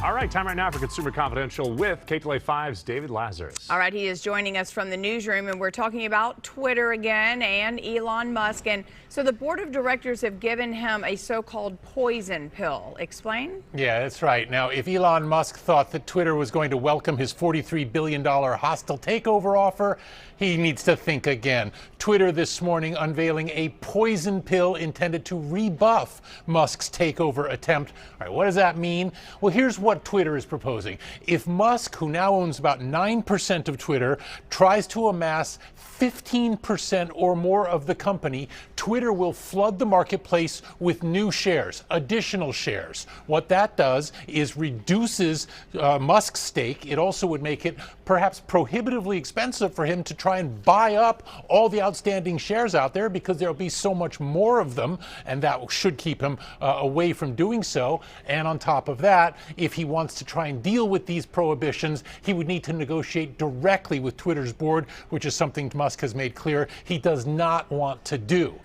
All right, time right now for Consumer Confidential with KTLA 5's David Lazarus. All right, he is joining us from the newsroom, and we're talking about Twitter again and Elon Musk. And so the board of directors have given him a so-called poison pill. Explain? Yeah, that's right. Now, if Elon Musk thought that Twitter was going to welcome his $43 billion hostile takeover offer, he needs to think again. Twitter this morning unveiling a poison pill intended to rebuff Musk's takeover attempt. All right, what does that mean? Well, here's what Twitter is proposing. If Musk, who now owns about 9% of Twitter, tries to amass 15% or more of the company, Twitter will flood the marketplace with new shares, additional shares. What that does is reduces Musk's stake. It also would make it perhaps prohibitively expensive for him to try and buy up all the outstanding shares out there, because there'll be so much more of them, and that should keep him away from doing so. And on top of that, if he wants to try and deal with these prohibitions, he would need to negotiate directly with Twitter's board, which is something Musk has made clear he does not want to do.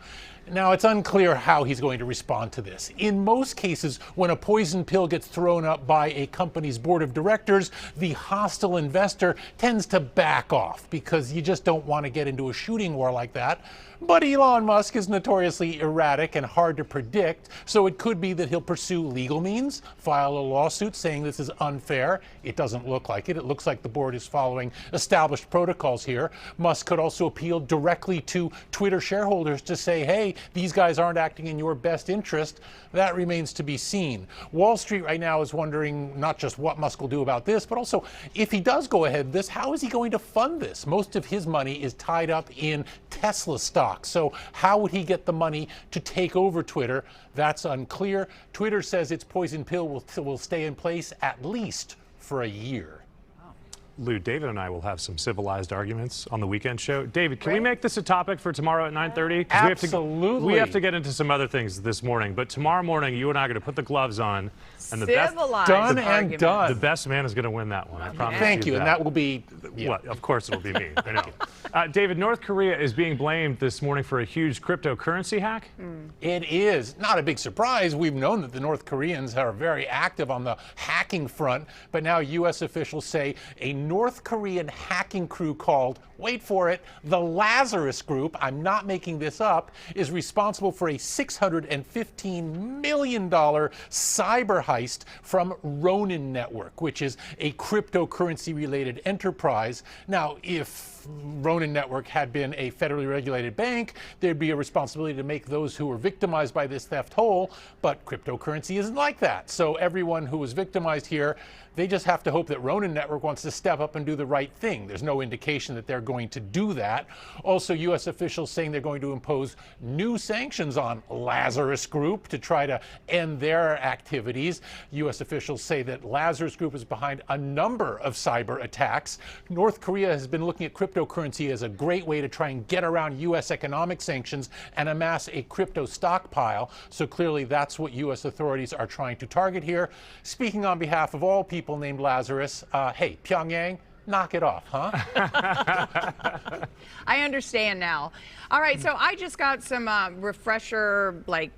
Now, it's unclear how he's going to respond to this. In most cases, when a poison pill gets thrown up by a company's board of directors, the hostile investor tends to back off, because you just don't want to get into a shooting war like that. But Elon Musk is notoriously erratic and hard to predict, so it could be that he'll pursue legal means, file a lawsuit saying this is unfair. It doesn't look like it. It looks like the board is following established protocols here. Musk could also appeal directly to Twitter shareholders to say, hey, these guys aren't acting in your best interest. That remains to be seen. Wall Street right now is wondering not just what Musk will do about this, but also if he does go ahead with this, how is he going to fund this? Most of his money is tied up in Tesla stock. So how would he get the money to take over Twitter? That's unclear. Twitter says its poison pill will stay in place at least for a year. Lou, David and I will have some civilized arguments on the weekend show. David, can we make this a topic for tomorrow at 9:30? Absolutely. We have to get into some other things this morning, but tomorrow morning you and I are going to put the gloves on, and the best man is going to win that one. I promise. Thank you, and that will be. Yeah. Well, of course it'll be me. I know. David, North Korea is being blamed this morning for a huge cryptocurrency hack. It is not a big surprise. We've known that the North Koreans are very active on the hacking front, but now U.S. officials say a North Korean hacking crew called, wait for it, the Lazarus Group, I'm not making this up, is responsible for a $615 million cyber heist from Ronin Network, which is a cryptocurrency-related enterprise. Now, if Ronin Network had been a federally regulated bank, there'd be a responsibility to make those who were victimized by this theft whole, but cryptocurrency isn't like that. So everyone who was victimized here, they just have to hope that Ronin Network wants to step up and do the right thing. There's no indication that they're going to do that. Also, U.S. officials saying they're going to impose new sanctions on Lazarus Group to try to end their activities. U.S. officials say that Lazarus Group is behind a number of cyber attacks. North Korea has been looking at cryptocurrency as a great way to try and get around U.S. economic sanctions and amass a crypto stockpile. So clearly that's what U.S. authorities are trying to target here. Speaking on behalf of all people named Lazarus, hey, Pyongyang, knock it off, huh? I understand now. All right, so I just got some refresher, like,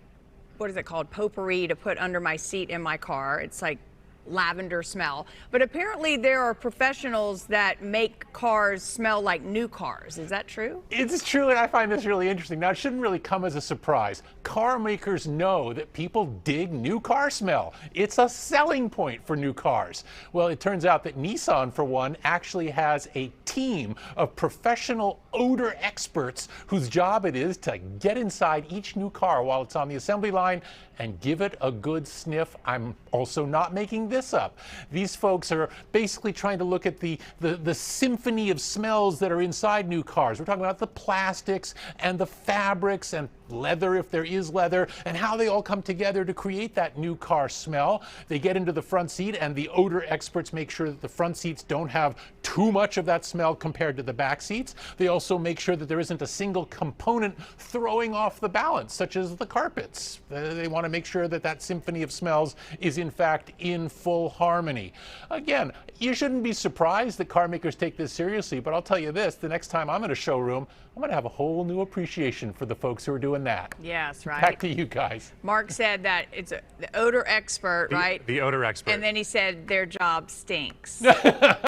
what is it called? Potpourri to put under my seat in my car. It's like lavender smell. But apparently there are professionals that make cars smell like new cars. Is that true? It's true, and I find this really interesting. Now, it shouldn't really come as a surprise. Car makers know that people dig new car smell. It's a selling point for new cars. Well, it turns out that Nissan, for one, actually has a team of professional odor experts whose job it is to get inside each new car while it's on the assembly line and give it a good sniff. I'm also not making this up. These folks are basically trying to look at the symphony of smells that are inside new cars. We're talking about the plastics and the fabrics and leather, if there is leather, and how they all come together to create that new car smell. They get into the front seat, and the odor experts make sure that the front seats don't have too much of that smell compared to the back seats. They also make sure that there isn't a single component throwing off the balance, such as the carpets. They want to make sure that that symphony of smells is in fact in full harmony. Again, you shouldn't be surprised that car makers take this seriously, but I'll tell you this, the next time I'm in a showroom, I'm going to have a whole new appreciation for the folks who are doing that. Yes, right. Back to you guys. Mark said that it's the odor expert, right? The odor expert. And then he said their job stinks.